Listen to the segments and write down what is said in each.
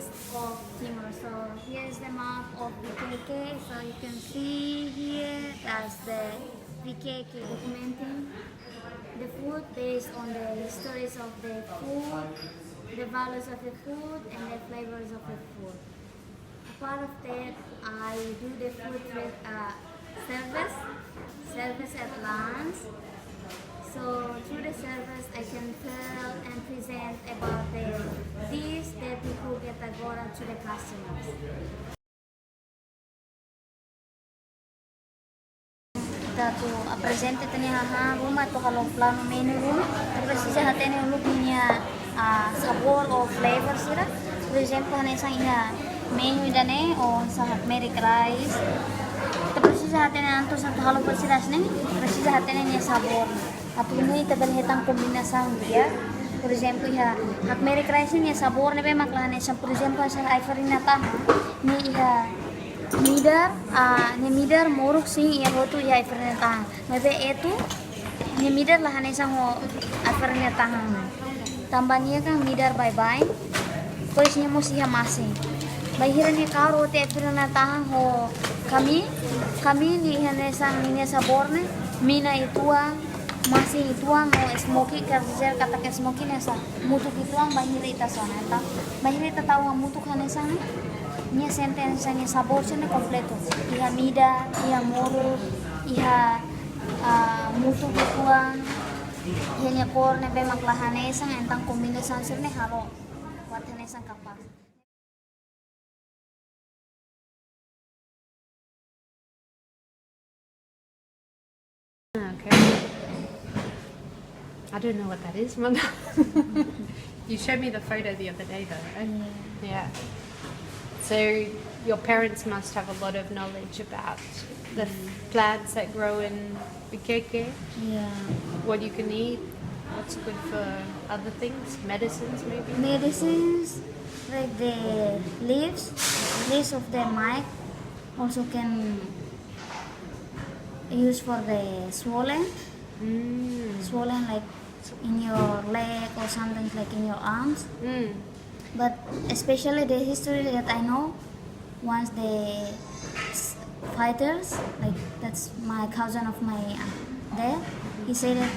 east of Timor. So here is the map of VKK. So you can see here that's the VKK documenting the food based on the histories of the food, the values of the food, and the flavors of the food. Part of that, I do the food with service at lunch. So through the service, I can tell and present about the dish that we cook at Agora to the customers. Kita tu presente tanya rumah tu kalau plano menu rumah, terus saja hatene lu punya sabor or flavor sira. For example, hanya sang menu dane o sahat merik rice. Terus saja hatene antu satu halo bersirasne, terus saja hatene nya sabor. Apo ini tabel hetang kombinasang dia. For example, hat merik rice nya sabor ne be maklane sa for example sa ifarina ta ni midar moruk sing ya hotu ya ifarina ta. Mebe itu ni midar lah hane sang ho ifarina ta. Tambahnya kan midar bye-bye. Pois nya mo siya masing. Bahiran ni karo te ifarina ta ho kami ni hane sang ni sabor ne mina ituang masih ituang o smoky kerja kata ke smoky nesa mutuk ituang bahir ita sonata bahir ita tahu mutuk hanesa nya sentensa nya sabor sene kompleto iha mida iha moro iha mutuk ituang iha korne be makla hanesa entang kombinasi sene halo wat hanesa kapas. Okay. I don't know what that is, Mum. You showed me the photo the other day, though. Right? Yeah. So your parents must have a lot of knowledge about the plants that grow in Bikeke. Yeah. What you can eat. What's good for other things? Medicines, maybe. Medicines like the leaves of the mic also can use for the swollen like in your leg or something like in your arms. But especially the history that I know, once the fighters, like that's my cousin of my dad, he said that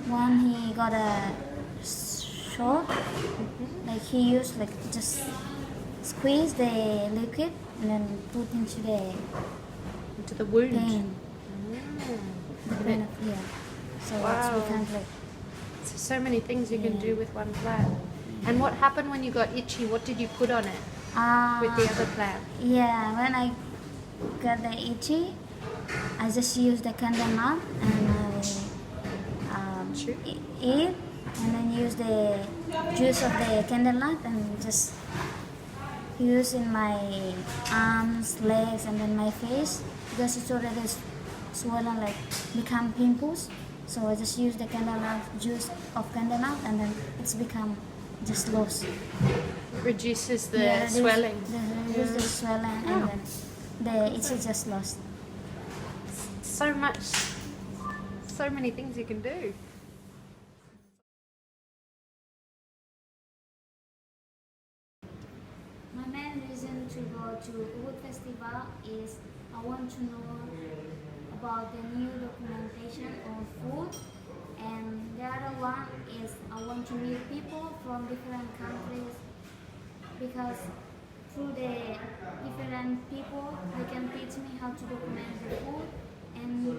when he got a shot, like he used like just squeeze the liquid and then put into the wound. Pain. The pain of, yeah. So it's become like so many things you can do with one plant. And what happened when you got itchy? What did you put on it with the other plant? Yeah, when I got the itchy, I just use the candle nut and I eat and then use the juice of the candle nut and just use in my arms, legs, and then my face because it's already swollen, like become pimples. So I just use the candle nut juice of candle nut and then it's become just loose. It reduces the swelling. Reduces the swelling and then it's just lost. So many things you can do. My main reason to go to Ubud Festival is I want to know about the new documentation on food, and the other one is I want to meet people from different countries because through the different people they can teach me how to document the food, and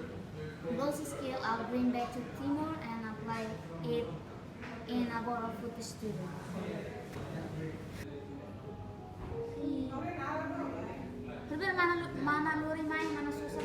those skills I'll bring back to Timor and apply it in Agora Food Studio. Mana luri main, mana susah